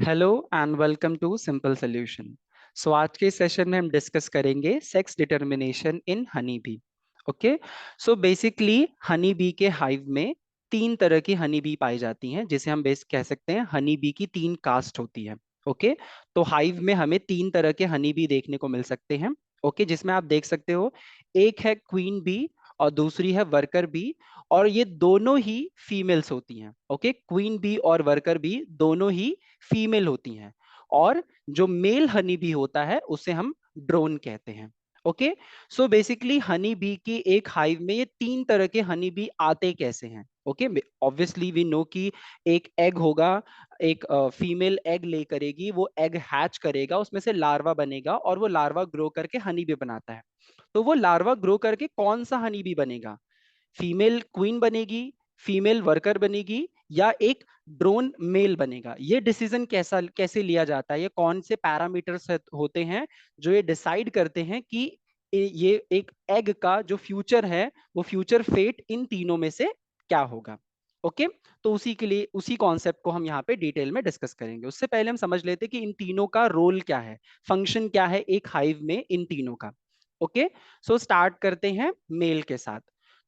Hello and welcome to simple solution. So आज के session में हम डिस्कस करेंगे sex determination in honey bee. Okay, so basically honey bee के hive में तीन तरह की हनी बी पाई जाती हैं, जिसे हम बेस कह सकते हैं हनी बी की तीन कास्ट होती है। ओके, तो हाइव में हमें तीन तरह के हनी बी देखने को मिल सकते हैं। ओके, जिसमें आप देख सकते हो एक है क्वीन बी और दूसरी है वर्कर बी, और ये दोनों ही फीमेल्स होती हैं। ओके, क्वीन बी और वर्कर बी दोनों ही फीमेल होती हैं, और जो मेल हनी बी होता है उसे हम ड्रोन कहते हैं। Okay, so basically honey B की एक हाइव में ये तीन तरह के हनी बी आते कैसे हैं। ओके, ऑब्वियसली वी नो कि एक एग होगा, एक फीमेल एग ले करेगी, वो एग हैच करेगा, उसमें से लार्वा बनेगा और वो लार्वा ग्रो करके हनी बी बनाता है। तो वो लार्वा ग्रो करके कौन सा हनी बी बनेगा, फीमेल क्वीन बनेगी, फीमेल वर्कर बनेगी, या एक ड्रोन मेल बनेगा, ये डिसीजन कैसा कैसे लिया जाता है, ये कौन से पैरामीटर्स होते हैं जो ये डिसाइड करते हैं कि ये एक एग का जो फ्यूचर है वो फ्यूचर फेट इन तीनों में से क्या होगा। ओके, तो उसी के लिए उसी कॉन्सेप्ट को हम यहाँ पे डिटेल में डिस्कस करेंगे। उससे पहले हम समझ लेते हैं कि इन तीनों का रोल क्या है, फंक्शन क्या है एक हाइव में इन तीनों का। ओके, सो स्टार्ट करते हैं मेल के साथ।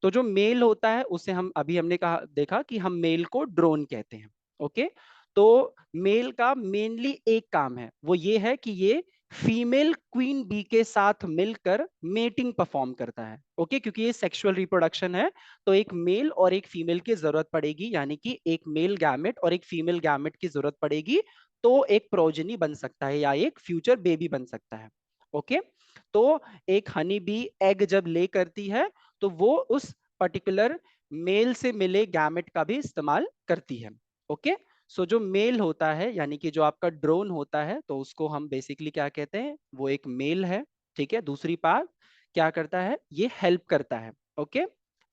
तो जो मेल होता है उसे हम अभी हमने कहा देखा कि हम मेल को ड्रोन कहते हैं। ओके, तो मेल का मेनली एक काम है, वो ये है कि ये फीमेल क्वीन बी के साथ मिलकर मेटिंग परफॉर्म करता है। ओके, क्योंकि ये सेक्सुअल रिप्रोडक्शन है, तो एक मेल और एक फीमेल की जरूरत पड़ेगी, यानी कि एक मेल गैमेट और एक फीमेल गैमेट की जरूरत पड़ेगी, तो एक प्रोजेनी बन सकता है या एक फ्यूचर बेबी बन सकता है। ओके, तो एक हनी बी एग जब ले करती है तो वो उस पर्टिकुलर मेल से मिले गैमेट का भी इस्तेमाल करती है। ओके, सो जो मेल होता है यानी कि जो आपका ड्रोन होता है, तो उसको हम बेसिकली क्या कहते हैं, वो एक मेल है। ठीक है, दूसरी पार्ट क्या करता है, ये हेल्प करता है। Okay,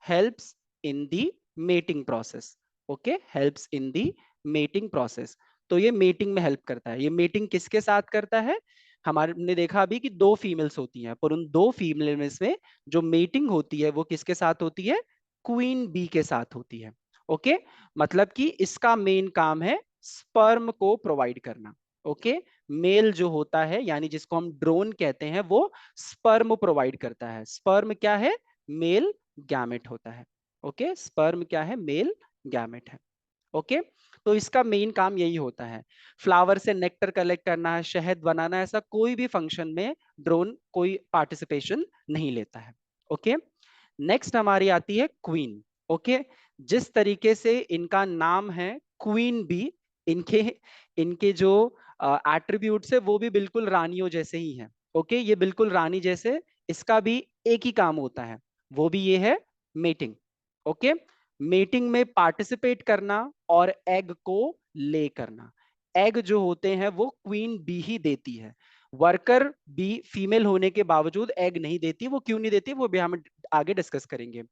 helps in the mating process. Okay, helps in the mating process, तो ये मेटिंग में हेल्प करता है। ये मेटिंग किसके साथ करता है, हमारे ने देखा अभी कि दो फीमेल्स होती हैं, पर उन दो फीमेल में से जो मेटिंग होती है वो किसके साथ होती है, क्वीन बी के साथ होती है। ओके, मतलब कि इसका मेन काम है स्पर्म को प्रोवाइड करना। ओके, मेल जो होता है यानी जिसको हम ड्रोन कहते हैं वो स्पर्म प्रोवाइड करता है। स्पर्म क्या है, मेल गैमेट होता है। ओके, स्पर्म क्या है, मेल गैमेट है। ओके, तो इसका मेन काम यही होता है, फ्लावर से नेक्टर कलेक्ट करना है, शहद बनाना, ऐसा कोई भी फंक्शन में ड्रोन कोई पार्टिसिपेशन नहीं लेता है। ओके, नेक्स्ट हमारी आती है क्वीन। ओके, जिस तरीके से इनका नाम है क्वीन बी, इनके इनके जो एट्रीब्यूट्स है वो भी बिल्कुल रानियों जैसे ही हैं। ओके, ये बिल्कुल रानी जैसे, इसका भी एक ही काम होता है, वो भी ये है मेटिंग। ओके, मेटिंग में पार्टिसिपेट करना और एग को ले करना। एग जो होते हैं वो क्वीन बी ही देती है, वर्कर बी फीमेल होने के बावजूद एग नहीं देती। वो क्यों नहीं देती वो भी हम आगे डिस्कस करेंगे।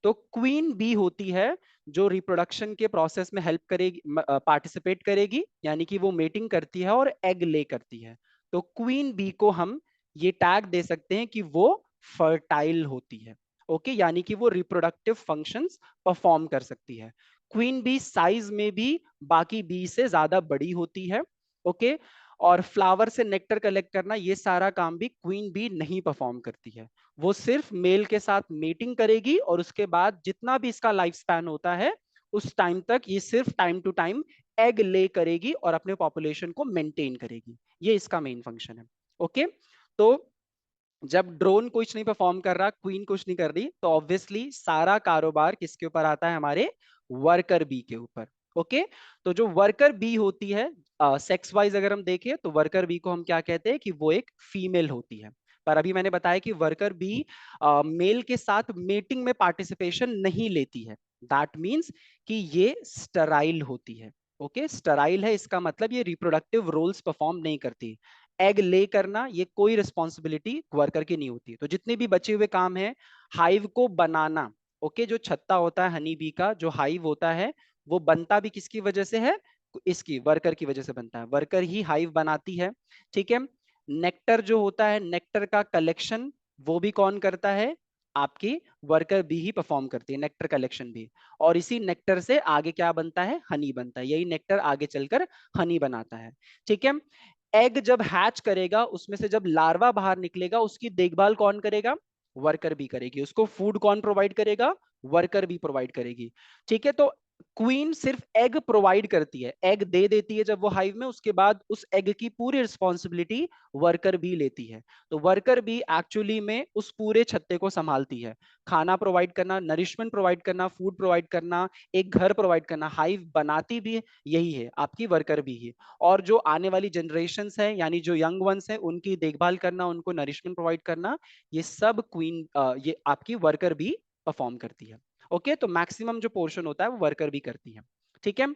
तो क्वीन बी होती है जो रिप्रोडक्शन के प्रोसेस में हेल्प करेगी, पार्टिसिपेट करेगी, यानी कि वो मेटिंग करती है और एग ले करती है। तो क्वीन बी को हम ये टैग दे सकते हैं कि वो फर्टाइल होती है। ओके, यानी कि वो रिप्रोडक्टिव फंक्शंस परफॉर्म कर सकती है। क्वीन बी साइज में भी बाकी बी से ज्यादा बड़ी होती है। ओके, और फ्लावर से नेक्टर कलेक्ट करना ये सारा काम भी क्वीन बी नहीं परफॉर्म करती है। वो सिर्फ मेल के साथ मीटिंग करेगी और उसके बाद जितना भी इसका लाइफ स्पैन होता है उस टाइम तक ये सिर्फ टाइम टू टाइम एग ले करेगी और अपने पॉपुलेशन को मेंटेन करेगी। ये इसका मेन फंक्शन है। ओके, तो जब ड्रोन कुछ नहीं परफॉर्म कर रहा, क्वीन कुछ नहीं कर रही, तो ऑब्वियसली सारा कारोबार किसके ऊपर आता है, हमारे वर्कर बी के ऊपर। ओके, तो जो वर्कर बी होती है, सेक्स वाइज अगर हम देखें तो वर्कर बी को हम क्या कहते हैं कि वो एक फीमेल होती है। पर अभी मैंने बताया कि वर्कर बी मेल के साथ मेटिंग में पार्टिसिपेशन नहीं लेती है। दैट मीन्स कि ये स्टराइल होती है। ओके, स्टराइल है, इसका मतलब ये रिप्रोडक्टिव रोल्स परफॉर्म नहीं करती। एग ले करना ये कोई रिस्पॉन्सिबिलिटी वर्कर की नहीं होती। तो जितने भी बचे हुए काम है, हाइव को बनाना, ओके, जो छत्ता होता है हनी बी का, जो हाइव होता है वो बनता भी किसकी वजह से है, इसकी वर्कर की वजह से बनता है। वर्कर ही हाइव बनाती है। ठीक है, नेक्टर जो होता है, नेक्टर का कलेक्शन वो भी कौन करता है, आपकी वर्कर बी ही परफॉर्म करती है, नेक्टर कलेक्शन भी। और इसी नेक्टर से आगे क्या बनता है, हनी बनता है। यही नेक्टर आगे चलकर हनी बनाता है। ठीक है। एग जब हैच करेगा, उसमें से जब लार्वा बाहर निकलेगा, उसकी देखभाल कौन करेगा, वर्कर बी करेगी। उसको फूड कौन प्रोवाइड करेगा, वर्कर बी प्रोवाइड करेगी। ठीक है। तो क्वीन सिर्फ एग प्रोवाइड करती है, एग दे देती है जब वो हाइव में, उसके बाद उस एग की पूरी रिस्पॉन्सिबिलिटी वर्कर बी लेती है। तो वर्कर बी एक्चुअली में उस पूरे छत्ते को संभालती है, खाना प्रोवाइड करना, नरिशमेंट प्रोवाइड करना, फूड प्रोवाइड करना, एक घर प्रोवाइड करना। हाइव बनाती भी यही है, आपकी वर्कर बी ही। और जो आने वाली जनरेशन है, यानी जो यंग वंस है, उनकी देखभाल करना, उनको नरिशमेंट प्रोवाइड करना, ये सब क्वीन ये आपकी वर्कर बी परफॉर्म करती है। ओके, तो मैक्सिमम जो पोर्शन होता है वो वर्कर भी करती है। ठीक है।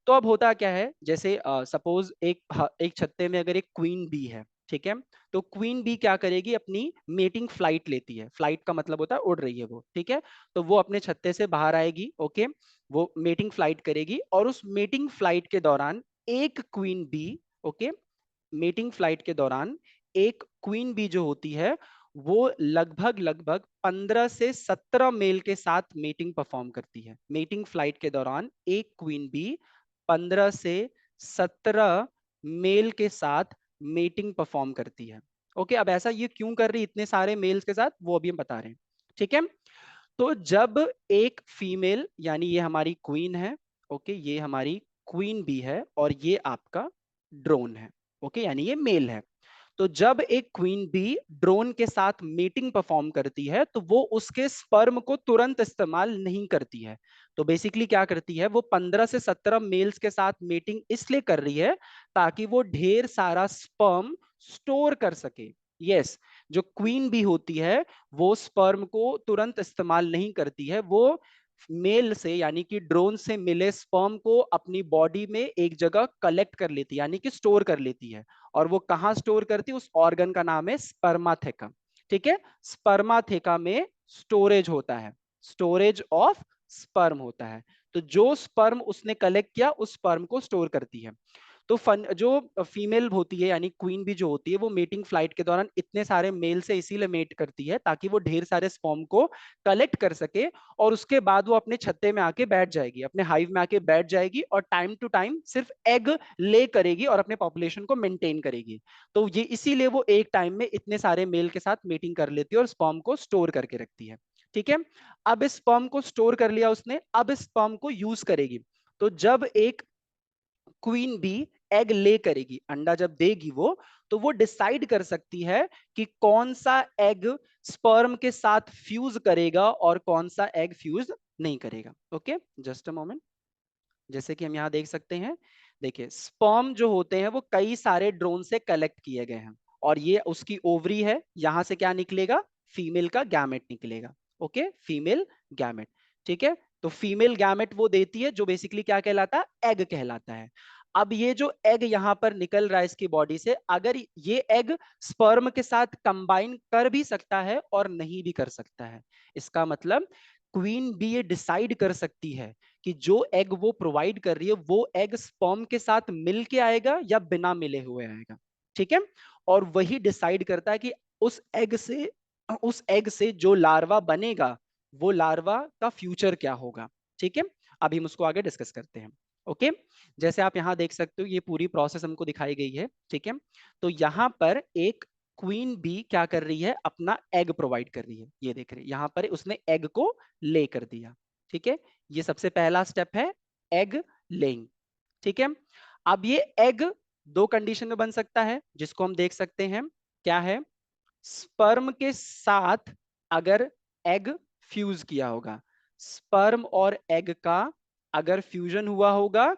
तो अब होता क्या है, जैसे सपोज एक छत्ते में अगर एक क्वीन बी है, ठीक है, तो क्वीन बी क्या करेगी, अपनी मेटिंग फ्लाइट लेती है। फ्लाइट का मतलब होता है उड़ रही है वो। ठीक है। तो वो अपने छत्ते से बाहर आएगी। ओके। वो मेटिंग फ्लाइट करेगी, और उस मेटिंग फ्लाइट के दौरान एक queen bee, okay, mating flight के दौरान एक क्वीन बी जो होती है, वो लगभग लगभग 15 से 17 मेल के साथ मीटिंग परफॉर्म करती है। मीटिंग फ्लाइट के दौरान एक क्वीन बी 15 से 17 मेल के साथ मीटिंग परफॉर्म करती है। ओके, अब ऐसा ये क्यों कर रही इतने सारे मेल्स के साथ, वो अभी हम बता रहे हैं। ठीक है। तो जब एक फीमेल, यानी ये हमारी क्वीन है, ओके, ये हमारी क्वीन बी है, और ये आपका ड्रोन है, ओके, यानी ये मेल है। तो जब एक क्वीन बी ड्रोन के साथ मीटिंग परफॉर्म करती है, तो वो उसके स्पर्म को तुरंत इस्तेमाल नहीं करती है। तो बेसिकली क्या करती है, वो 15 से 17 मेल्स के साथ मीटिंग इसलिए कर रही है ताकि वो ढेर सारा स्पर्म स्टोर कर सके। यस, जो क्वीन बी होती है, वो स्पर्म को तुरंत इस्तेमाल नहीं करती है। वो मेल से, यानी कि ड्रोन से मिले स्पर्म को अपनी बॉडी में एक जगह कलेक्ट कर लेती है, यानी कि स्टोर कर लेती है। और वो कहाँ स्टोर करती है, उस ऑर्गन का नाम है स्पर्माथेका। ठीक है। स्पर्माथेका में स्टोरेज होता है, स्टोरेज ऑफ स्पर्म होता है। तो जो स्पर्म उसने कलेक्ट किया, उस स्पर्म को स्टोर करती है। तो जो फीमेल होती है, यानी क्वीन भी जो होती है, वो मेटिंग फ्लाइट के दौरान इतने सारे मेल से इसीलिए मेट करती है ताकि वो ढेर सारे स्पर्म को कलेक्ट कर सके, और उसके बाद वो अपने छत्ते में आके बैठ जाएगी, अपने हाइव में आके बैठ जाएगी, और टाइम टू टाइम सिर्फ एग ले करेगी और अपने पॉपुलेशन को मेंटेन करेगी। तो ये इसीलिए वो एक टाइम में इतने सारे मेल के साथ मीटिंग कर लेती है और स्पर्म को स्टोर करके रखती है। ठीक है। अब इस स्पर्म को स्टोर कर लिया उसने, अब इस स्पर्म को यूज करेगी। तो जब एक क्वीन बी एग ले करेगी, अंडा जब देगी वो, तो वो डिसाइड कर सकती है कि कौन सा एग स्पर्म के साथ फ्यूज करेगा और कौन सा एग फ्यूज नहीं करेगा। Okay, just a moment. जैसे कि हम यहाँ देख सकते हैं, देखिए स्पर्म जो होते हैं वो कई सारे ड्रोन से कलेक्ट किए गए हैं, और ये उसकी ओवरी है, यहां से क्या निकलेगा, फीमेल का गैमेट निकलेगा। Okay, female gamete. ठीक है। तो फीमेल गैमेट वो देती है, जो बेसिकली क्या कहलाता है, एग कहलाता है। अब ये जो एग यहां पर निकल रहा है इसकी बॉडी से, अगर ये एग स्पर्म के साथ कंबाइन कर भी सकता है और नहीं भी कर सकता है। इसका मतलब क्वीन बी ये डिसाइड कर सकती है कि जो एग वो प्रोवाइड कर रही है, वो एग स्पर्म के साथ मिल के आएगा या बिना मिले हुए आएगा। ठीक है। और वही डिसाइड करता है कि उस एग से उस एग से जो लार्वा बनेगा, वो लार्वा का फ्यूचर क्या होगा। ठीक है। अभी हम उसको आगे डिस्कस करते हैं। ओके। जैसे आप यहां देख सकते हो, ये पूरी प्रोसेस हमको दिखाई गई है। ठीक है। तो यहां पर एक क्वीन बी क्या कर रही है, अपना एग प्रोवाइड कर रही है। ये देख रहे हैं यहां पर उसने एग को ले कर दिया। ठीक है। ये सबसे पहला स्टेप है, एग लेइंग। ठीक है। अब ये एग दो कंडीशन में बन सकता है, जिसको हम देख सकते हैं। क्या है, स्पर्म के साथ अगर एग फ्यूज किया होगा, स्पर्म और एग का अगर फ्यूजन हुआ होगा,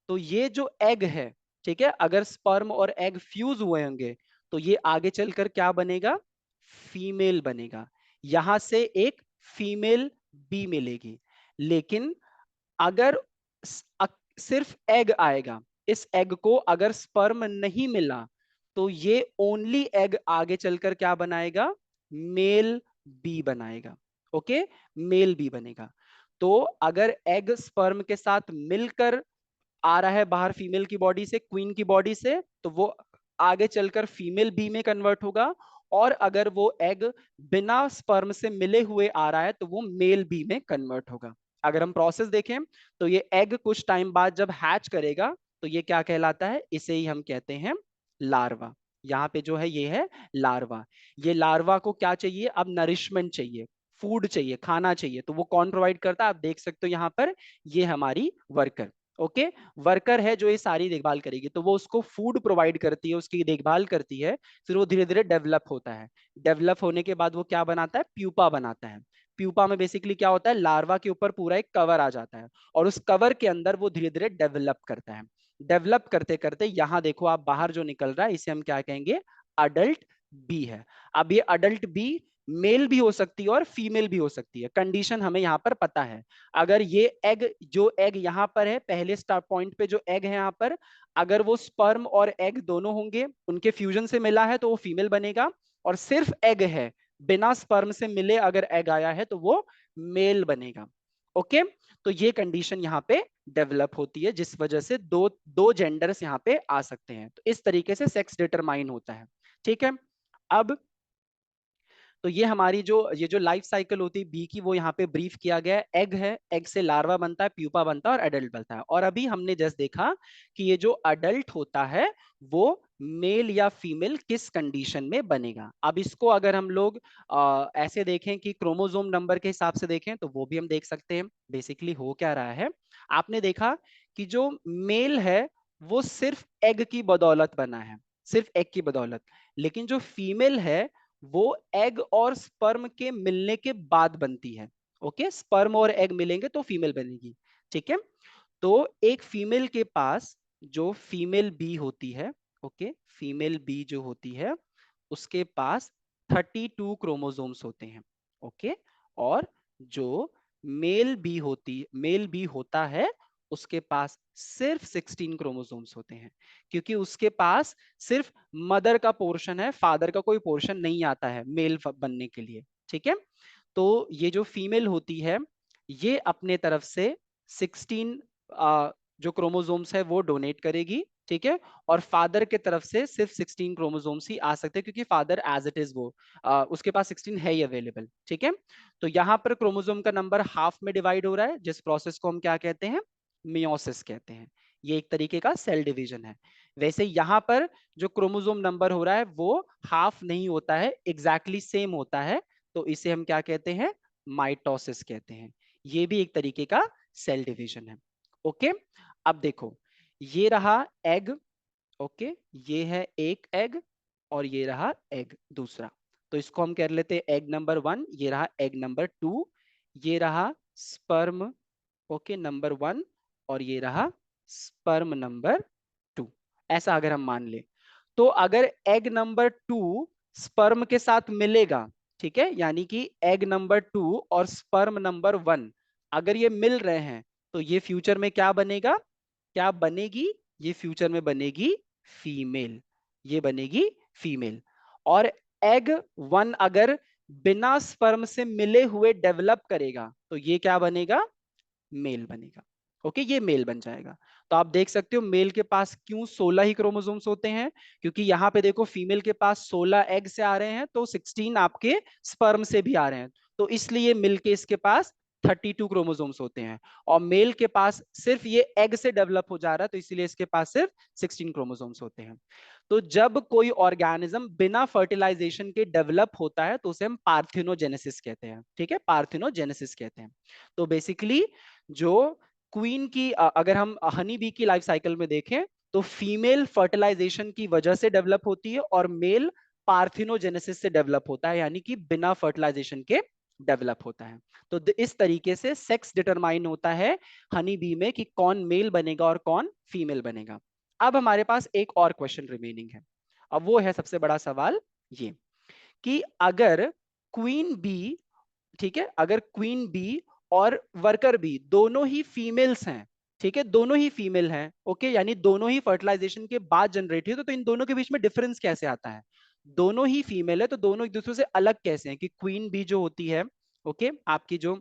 तो ये जो एग है, ठीक है, अगर स्पर्म और एग फ्यूज हुए होंगे, तो ये आगे चलकर क्या बनेगा, फीमेल बनेगा। यहां से एक फीमेल बी मिलेगी। लेकिन अगर सिर्फ एग आएगा, इस एग को अगर स्पर्म नहीं मिला, तो ये ओनली एग आगे चलकर क्या बनाएगा, मेल बी बनाएगा। ओके, मेल बी बनेगा। तो अगर एग स्पर्म के साथ मिलकर आ रहा है बाहर फीमेल की बॉडी से, क्वीन की बॉडी से, तो वो आगे चलकर फीमेल बी में कन्वर्ट होगा। और अगर वो एग बिना स्पर्म से मिले हुए आ रहा है तो वो मेल बी में कन्वर्ट होगा। अगर हम प्रोसेस देखें तो ये एग कुछ टाइम बाद जब हैच करेगा तो ये क्या कहलाता है, इसे ही हम कहते हैं लार्वा। यहाँ पे जो है ये है लार्वा। ये लार्वा को क्या चाहिए, अब नरिशमेंट चाहिए, फूड चाहिए, खाना चाहिए, तो वो कौन प्रोवाइड करता है, आप देख सकते हो यहाँ पर ये हमारी वर्कर। ओके, वर्कर है जो ये सारी देखभाल करेगी, तो वो उसको फूड प्रोवाइड करती है, उसकी देखभाल करती है, फिर वो धीरे धीरे डेवलप होता है। डेवलप होने के बाद वो क्या बनाता है, प्यूपा बनाता है। प्यूपा में बेसिकली क्या होता है, लार्वा के ऊपर पूरा एक कवर आ जाता है और उस कवर के अंदर वो धीरे धीरे डेवलप करता है। डेवलप करते करते यहां देखो आप बाहर जो निकल रहा है इसे हम क्या कहेंगे, अडल्ट बी है। अब ये अडल्ट बी मेल भी हो सकती है और फीमेल भी हो सकती है, कंडीशन हमें यहाँ पर पता है। अगर ये एग, जो एग यहाँ पर है पहले स्टार्ट पॉइंट पे जो एग है यहाँ पर, अगर वो स्पर्म और एग दोनों होंगे, उनके फ्यूजन से मिला है तो वो फीमेल बनेगा, और सिर्फ एग है, बिना स्पर्म से मिले अगर एग आया है तो वो मेल बनेगा। ओके, तो ये कंडीशन यहाँ पे डेवलप होती है जिस वजह से दो दो जेंडर्स यहाँ पे आ सकते हैं। तो इस तरीके से सेक्स डिटरमाइन होता है। ठीक है, अब तो ये हमारी जो लाइफ साइकिल होती है बी की वो यहाँ पे ब्रीफ किया गया है। एग है, एग से लार्वा बनता है, प्यूपा बनता है और एडल्ट बनता है। और अभी हमने जस्ट देखा कि ये जो अडल्ट होता है वो मेल या फीमेल किस कंडीशन में बनेगा। अब इसको अगर हम लोग ऐसे देखें कि क्रोमोसोम नंबर के हिसाब से देखें तो वो भी हम देख सकते हैं। बेसिकली हो क्या रहा है, आपने देखा कि जो मेल है वो सिर्फ एग की बदौलत बना है, सिर्फ एग की बदौलत, लेकिन जो फीमेल है वो एग और स्पर्म के मिलने के बाद बनती है। ओके, स्पर्म और एग मिलेंगे तो फीमेल बनेगी। ठीक है, तो एक फीमेल के पास जो फीमेल बी होती है, ओके, फीमेल बी जो होती है उसके पास 32 क्रोमोसोम्स होते हैं। ओके, और जो मेल बी होता है उसके पास सिर्फ 16 क्रोमोसोम्स होते हैं, क्योंकि उसके पास सिर्फ मदर का पोर्शन है, फादर का कोई पोर्शन नहीं आता है मेल बनने के लिए। ठीक है, तो ये जो फीमेल होती है ये अपने तरफ से 16 जो क्रोमोसोम्स है वो डोनेट करेगी। ठीक है, और फादर के तरफ से सिर्फ 16 क्रोमोसोम्स ही आ सकते हैं, क्योंकि फादर एज इट इज वो उसके पास 16 है ही अवेलेबल। ठीक है, तो यहाँ पर क्रोमोसोम का नंबर हाफ में डिवाइड हो रहा है, जिस प्रोसेस को हम क्या कहते हैं, मियोसिस कहते हैं। ये एक तरीके का सेल डिवीजन है। वैसे यहाँ पर जो क्रोमोसोम नंबर हो रहा है वो हाफ नहीं होता है, एग्जैक्टली सेम होता है, तो इसे हम क्या कहते हैं, माइटोसिस कहते हैं। ये भी एक तरीके का सेल डिवीजन है। ओके, अब देखो ये रहा एग। ओके, ये है एक एग और ये रहा एग दूसरा, तो इसको हम कह लेते हैं एग नंबर 1, ये रहा एग नंबर 2, ये रहा स्पर्म, ओके, नंबर 1, और ये रहा स्पर्म नंबर 2। ऐसा अगर हम मान ले, तो अगर एग नंबर 2 स्पर्म के साथ मिलेगा, ठीक है, यानी कि एग नंबर 2 और स्पर्म नंबर 1 अगर ये मिल रहे हैं तो ये फ्यूचर में क्या बनेगा, क्या बनेगी, ये फ्यूचर में बनेगी फीमेल, ये बनेगी फीमेल। और एग 1 अगर बिना स्पर्म से मिले हुए डेवलप करेगा तो ये क्या बनेगा, मेल बनेगा। ओके, ये मेल बन जाएगा। तो आप देख सकते हो मेल के पास क्यों 16 ही क्रोमोसोम्स होते हैं, क्योंकि यहाँ पे देखो फीमेल के पास 16 एग से आ रहे हैं तो 16 आपके स्पर्म से भी आ रहे हैं, तो इसलिए मिलके इसके पास 32 क्रोमोसोम्स होते हैं। और मेल के पास सिर्फ ये एग से डेवलप हो जा रहा है तो इसलिए इसके पास सिर्फ 16 क्रोमोसोम्स होते हैं। तो जब कोई ऑर्गेनिज्म बिना फर्टिलाइजेशन के डेवलप होता है तो उसे हम पार्थिनोजेनेसिस कहते हैं। ठीक है, पार्थिनोजेनेसिस कहते हैं। तो बेसिकली जो क्वीन की अगर हम हनी बी की लाइफ साइकिल में देखें तो फीमेल फर्टिलाइजेशन की वजह से डेवलप होती है और मेल पार्थिनोजेनेसिस से डेवलप होता है, यानी कि बिना फर्टिलाइजेशन के डेवलप होता है। तो इस तरीके से सेक्स डिटरमाइन होता है हनी बी में कि कौन मेल बनेगा और कौन फीमेल बनेगा। अब हमारे पास एक और क्वेश्चन रिमेनिंग है, अब वो है सबसे बड़ा सवाल ये कि अगर क्वीन बी, ठीक है, अगर क्वीन बी और वर्कर बी दोनों ही फीमेल्स हैं, ठीक है, दोनों ही फीमेल हैं, ओके, यानी दोनों ही फर्टिलाइजेशन के बाद जनरेट हुई, तो इन दोनों के बीच में डिफरेंस कैसे आता है, दोनों ही फीमेल है तो दोनों एक दूसरे से अलग कैसे हैं, कि क्वीन बी जो होती है, ओके, आपकी जो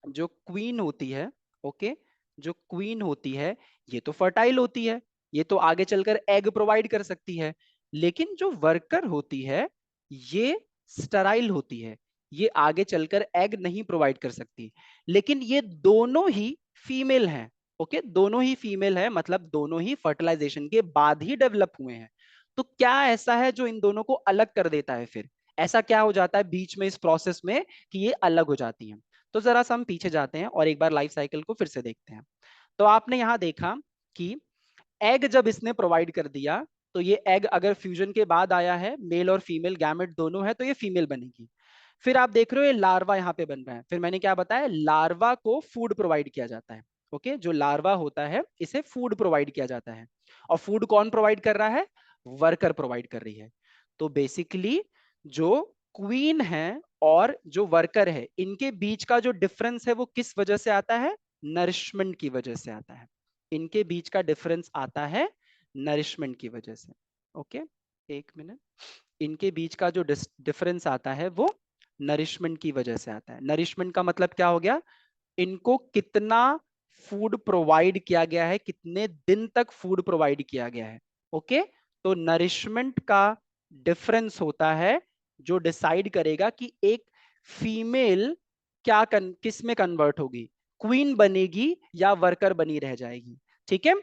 जो क्वीन होती है, ओके, जो क्वीन होती है ये तो फर्टाइल होती है, ये तो आगे चलकर एग प्रोवाइड कर सकती है, लेकिन जो वर्कर होती है ये स्टराइल होती है, ये आगे चलकर एग नहीं प्रोवाइड कर सकती। लेकिन ये दोनों ही फीमेल हैं। ओके, दोनों ही फीमेल है, मतलब दोनों ही फर्टिलाइजेशन के बाद ही डेवलप हुए हैं। तो क्या ऐसा है जो इन दोनों को अलग कर देता है? फिर ऐसा क्या हो जाता है बीच में इस प्रोसेस में कि ये अलग हो जाती हैं? तो जरा सा हम पीछे जाते हैं और एक बार लाइफ साइकिल को फिर से देखते हैं। तो आपने यहां देखा कि एग जब इसने प्रोवाइड कर दिया, तो ये एग अगर फ्यूजन के बाद आया है, मेल और फीमेल गैमेट दोनों है, तो ये फीमेल बनेगी। फिर आप देख रहे हो ये लार्वा यहाँ पे बन रहा है। फिर मैंने क्या बताया, लार्वा को फूड प्रोवाइड किया जाता है। ओके, जो लार्वा होता है इसे फूड प्रोवाइड किया जाता है। और फूड कौन प्रोवाइड कर रहा है? वर्कर प्रोवाइड कर रही है। तो बेसिकली जो क्वीन है और जो वर्कर है, इनके बीच का जो डिफरेंस है वो किस वजह से आता है? नरिशमेंट की वजह से आता है। इनके बीच का डिफरेंस आता है नरिशमेंट की वजह से। ओके, एक मिनट। इनके बीच का जो डिफरेंस आता है वो नरिशमेंट की वजह से आता है। नरिशमेंट का मतलब क्या हो गया? इनको कितना फूड प्रोवाइड किया गया है, कितने दिन तक फूड प्रोवाइड किया गया है। ओके, तो नरिशमेंट का डिफरेंस होता है जो डिसाइड करेगा कि एक फीमेल किस में कन्वर्ट होगी, क्वीन बनेगी या वर्कर बनी रह जाएगी। ठीक है,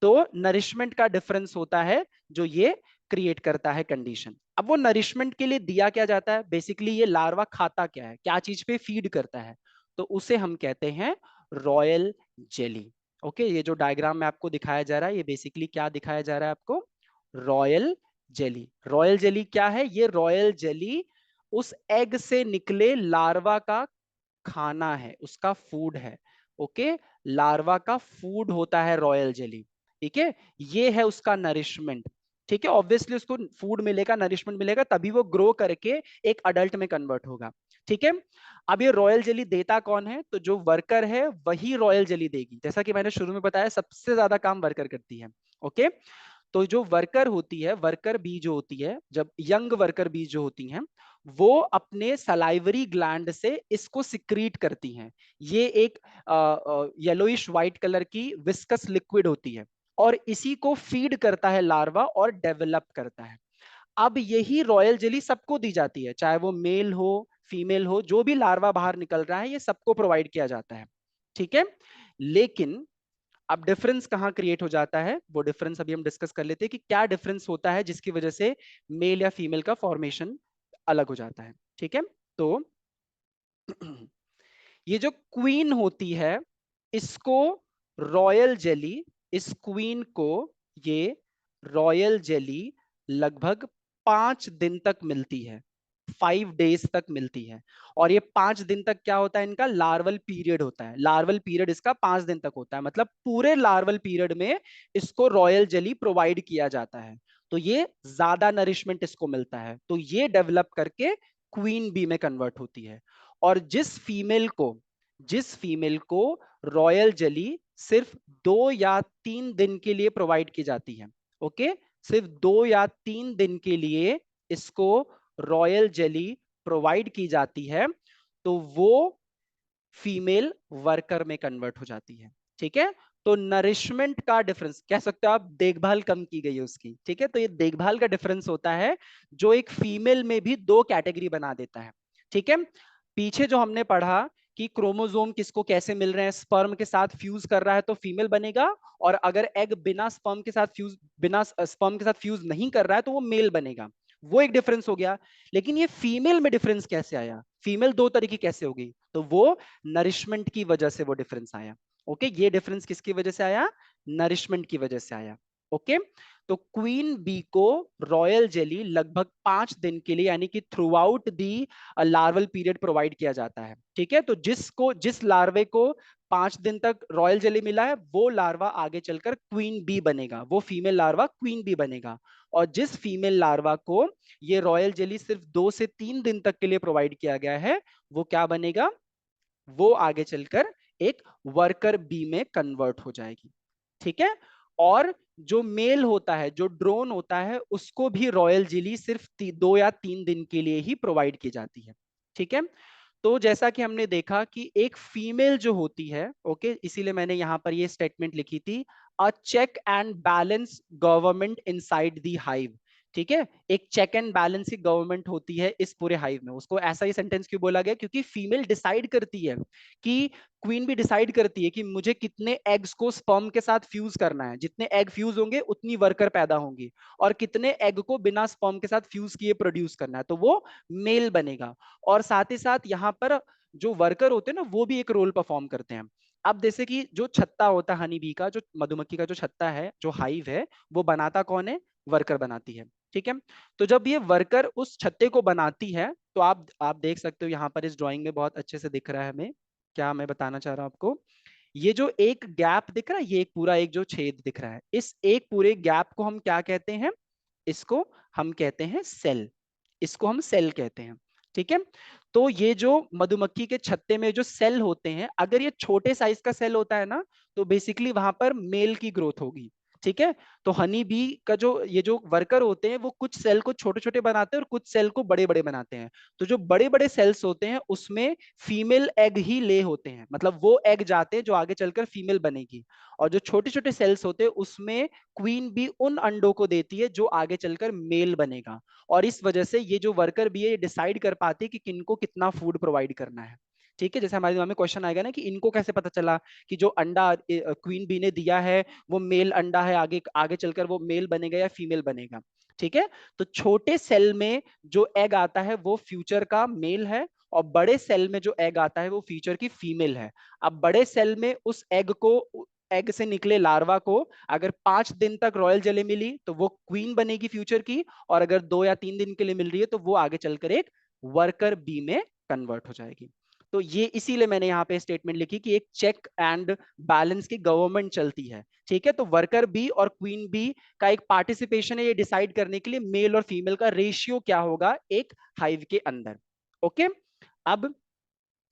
तो नरिशमेंट का डिफरेंस होता है जो ये क्रिएट करता है कंडीशन। अब वो नरिशमेंट के लिए दिया क्या जाता है? बेसिकली ये लार्वा खाता क्या है, क्या चीज पे फीड करता है? तो उसे हम कहते हैं रॉयल जेली। ओके, ये जो डायग्राम में आपको दिखाया जा रहा है, ये बेसिकली क्या दिखाया जा रहा है आपको? Royal jelly. रॉयल जेली क्या है? ये रॉयल जेली उस एग से निकले लार्वा का खाना है, उसका फूड है। ओके, लार्वा का फूड होता है रॉयल जेली। ठीक है, ये है उसका नरिशमेंट। ठीक है, ऑब्वियसली उसको फूड मिलेगा, नरिशमेंट मिलेगा, तभी वो ग्रो करके एक अडल्ट में कन्वर्ट होगा। ठीक है, अब ये रॉयल जेली देता कौन है? तो जो वर्कर है वही रॉयल जेली देगी। जैसा कि मैंने शुरू में बताया, सबसे ज्यादा काम वर्कर करती है। ओके, तो जो वर्कर होती है, वर्कर बी जो होती है, जब यंग वर्कर बी जो होती हैं, वो अपने सलाइवरी ग्लैंड से इसको सिक्रीट करती हैं। ये एक येलोइश व्हाइट कलर की विस्कस लिक्विड होती है और इसी को फीड करता है लार्वा और डेवलप करता है। अब यही रॉयल जेली सबको दी जाती है, चाहे वो मेल हो फीमेल हो, जो भी लार्वा बाहर निकल रहा है ये सबको प्रोवाइड किया जाता है। ठीक है, लेकिन अब डिफरेंस कहां क्रिएट हो जाता है, वो डिफरेंस अभी हम डिस्कस कर लेते हैं कि क्या डिफरेंस होता है जिसकी वजह से मेल या फीमेल का फॉर्मेशन अलग हो जाता है। ठीक है, तो ये जो क्वीन होती है, इसको रॉयल जेली, इस क्वीन को ये रॉयल जेली लगभग 5 दिन तक मिलती है, 5 डेज तक मिलती है। और ये 5 दिन तक क्या होता है? इनका लार्वल पीरियड होता है। लार्वल पीरियड इसका 5 दिन तक होता है, मतलब पूरे लार्वल पीरियड में इसको रॉयल जेली प्रोवाइड किया जाता है। तो ये ज्यादा नरिशमेंट इसको मिलता है, तो ये डेवलप करके क्वीन बी में कन्वर्ट होती है। और जिस फीमेल को रॉयल जेली सिर्फ 2 या 3 दिन के लिए प्रोवाइड की जाती है, ओके, सिर्फ 2 या 3 दिन के लिए इसको रॉयल जेली प्रोवाइड की जाती है, तो वो फीमेल वर्कर में कन्वर्ट हो जाती है। ठीक है, तो नरिशमेंट का डिफरेंस कह सकते हो आप, देखभाल कम की गई है उसकी। ठीक है, तो ये देखभाल का डिफरेंस होता है जो एक फीमेल में भी 2 कैटेगरी बना देता है। ठीक है, पीछे जो हमने पढ़ा कि क्रोमोसोम किसको कैसे मिल रहे हैं, स्पर्म के साथ फ्यूज कर रहा है तो फीमेल बनेगा, और अगर एग बिना स्पर्म के साथ फ्यूज नहीं कर रहा है तो वो मेल बनेगा। वो एक डिफरेंस हो गया। लेकिन ये फीमेल में डिफरेंस कैसे आया? फीमेल 2 तरह की कैसे होगी? तो वो नरिशमेंट की वजह से वो डिफरेंस आया। ओके, ये डिफरेंस किसकी वजह से आया? नरिशमेंट की वजह से आया। ओके, तो क्वीन बी को रॉयल जेली लगभग 5 दिन के लिए, यानी कि through out the larval period provide किया जाता है। ठीक है, तो जिस लार्वे को 5 दिन तक रॉयल जेली मिला है, वो लार्वा आगे चलकर क्वीन बी बनेगा, वो फीमेल लार्वा क्वीन बी बनेगा। और जिस फीमेल लार्वा को ये रॉयल जेली सिर्फ 2 से 3 दिन तक के लिए प्रोवाइड किया गया है, वो क्या बनेगा? वो आगे चलकर एक वर्कर बी में कन्वर्ट हो जाएगी। ठीक है, और जो मेल होता है, जो ड्रोन होता है, उसको भी रॉयल जेली सिर्फ 2 या 3 दिन के लिए ही प्रोवाइड की जाती है। ठीक है, तो जैसा कि हमने देखा कि एक फीमेल जो होती है, ओके, इसीलिए मैंने यहां पर ये स्टेटमेंट लिखी थी, a check and balance government inside the hive. ठीक है, एक चेक एंड बैलेंस की गवर्नमेंट होती है इस पूरे हाइव में। उसको ऐसा ही सेंटेंस क्यों बोला गया, क्योंकि फीमेल डिसाइड करती है कि क्वीन भी डिसाइड करती है कि मुझे कितने एग्स को स्पर्म के साथ फ्यूज करना है, जितने एग फ्यूज होंगे उतनी वर्कर पैदा होंगी, और कितने एग को बिना स्पर्म के साथ फ्यूज किए प्रोड्यूस करना है, तो वो मेल बनेगा। और साथ ही साथ यहाँ पर जो वर्कर होते हैं ना, वो भी एक रोल परफॉर्म करते हैं। अब जैसे कि जो छत्ता होता है हनी बी का, जो मधुमक्खी का जो छत्ता है, जो हाइव है, वो बनाता कौन है? वर्कर बनाती है। ठीक है, तो जब ये वर्कर उस छत्ते को बनाती है, तो आप देख सकते हो यहाँ पर इस ड्राइंग में बहुत अच्छे से दिख रहा है हमें, क्या मैं बताना चाह रहा हूं आपको। ये जो एक गैप दिख रहा है, ये एक पूरा एक जो छेद दिख रहा है, इस एक पूरे गैप को हम क्या कहते हैं? इसको हम कहते हैं सेल। इसको हम सेल कहते हैं। ठीक है, तो ये जो मधुमक्खी के छत्ते में जो सेल होते हैं, अगर ये छोटे साइज का सेल होता है ना, तो बेसिकली वहां पर मेल की ग्रोथ होगी। ठीक है, तो हनी बी का जो ये जो वर्कर होते हैं, वो कुछ सेल को छोटे छोटे बनाते हैं और कुछ सेल को बड़े बड़े बनाते हैं। तो जो बड़े बड़े सेल्स होते हैं उसमें फीमेल एग ही ले होते हैं, मतलब वो एग जाते हैं जो आगे चलकर फीमेल बनेगी। और जो छोटे छोटे सेल्स होते हैं उसमें क्वीन भी उन अंडों को देती है जो आगे चलकर मेल बनेगा। और इस वजह से ये जो वर्कर भी है, ये डिसाइड कर पाती है कि किनको कितना फूड प्रोवाइड करना है। ठीक है, जैसे हमारे दिमाग में क्वेश्चन आएगा ना कि इनको कैसे पता चला कि जो अंडा क्वीन बी ने दिया है वो मेल अंडा है, आगे आगे चलकर वो मेल बनेगा या फीमेल बनेगा। ठीक है, तो छोटे सेल में जो एग आता है वो फ्यूचर का मेल है, और बड़े सेल में जो एग आता है वो फ्यूचर की फीमेल है। अब बड़े सेल में उस एग को, एग से निकले लार्वा को अगर 5 दिन तक रॉयल जेली मिली तो वो क्वीन बनेगी फ्यूचर की, और अगर 2 या 3 दिन के लिए मिल रही है तो वो आगे चलकर एक वर्कर बी में कन्वर्ट हो जाएगी। तो ये इसीलिए मैंने यहाँ पे स्टेटमेंट लिखी कि एक चेक एंड बैलेंस की गवर्नमेंट चलती है। ठीक है, तो वर्कर बी और क्वीन बी का एक पार्टिसिपेशन है ये डिसाइड करने के लिए मेल और फीमेल का रेशियो क्या होगा एक हाइव के अंदर। ओके, अब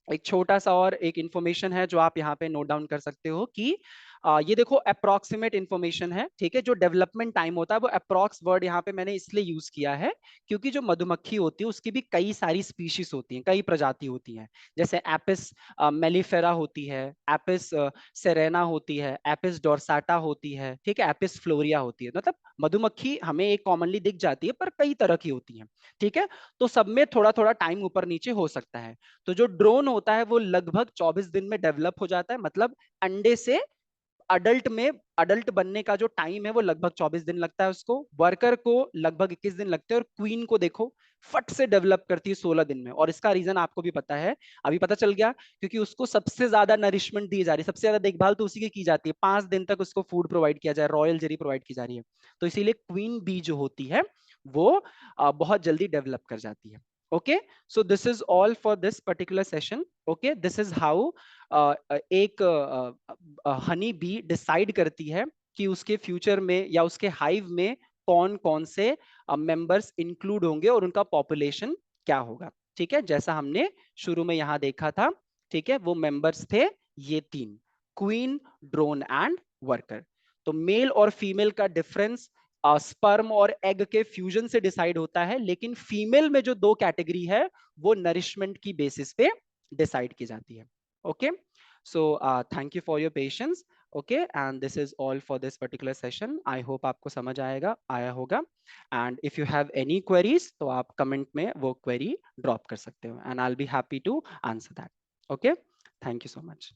एक छोटा सा और एक इंफॉर्मेशन है जो आप यहाँ पे नोट डाउन कर सकते हो कि ये देखो अप्रोक्सीमेट इंफॉर्मेशन है। ठीक है, जो डेवलपमेंट टाइम होता है वो अप्रोक्स वर्ड यहाँ पे मैंने इसलिए यूज किया है क्योंकि जो मधुमक्खी होती है उसकी भी कई सारी स्पीशीज होती हैं, कई प्रजाति होती हैं। जैसे एपिस मेलिफेरा होती है, एपिस सेरेना होती है, एपिस डोरसाटा होती है, ठीक है, एपिस फ्लोरिया होती है। मतलब मधुमक्खी हमें एक कॉमनली दिख जाती है पर कई तरह की होती है। ठीक है, तो सब में थोड़ा थोड़ा टाइम ऊपर नीचे हो सकता है। तो जो ड्रोन होता है वो लगभग 24 दिन में डेवलप हो जाता है, मतलब अंडे से अडल्ट में, अडल्ट बनने का जो टाइम है वो लगभग 24 दिन लगता है उसको। वर्कर को लगभग 21 दिन लगते हैं, और क्वीन को देखो फट से डेवलप करती है 16 दिन में। और इसका रीजन आपको भी पता है, अभी पता चल गया, क्योंकि उसको सबसे ज्यादा नरिशमेंट दी जा रही है, सबसे ज्यादा देखभाल तो उसी की जाती है। 5 दिन तक उसको फूड प्रोवाइड किया जाए, रॉयल जेरी प्रोवाइड की जा रही है। तो इसीलिए क्वीन बी जो होती है वो बहुत जल्दी डेवलप कर जाती है। Okay, so this is all for this particular session. Okay, this is how एक हनी बी डिसाइड करती है कि उसके फ्यूचर में या उसके हाइव में कौन कौन से मेंबर्स इंक्लूड होंगे और उनका पॉपुलेशन क्या होगा। ठीक है, जैसा हमने शुरू में यहां देखा था। ठीक है, वो मेंबर्स थे ये तीन, क्वीन, ड्रोन एंड वर्कर। तो मेल और फीमेल का डिफरेंस स्पर्म और एग के फ्यूजन से डिसाइड होता है, लेकिन फीमेल में जो दो कैटेगरी है वो नरिशमेंट की बेसिस पे डिसाइड की जाती है। Okay, so thank you for your patience. Okay, and this is all for this particular session. I hope आपको समझ आया होगा, and if you have any queries तो आप comment में वो query drop कर सकते हो, and I'll be happy to answer that. Okay, thank you so much.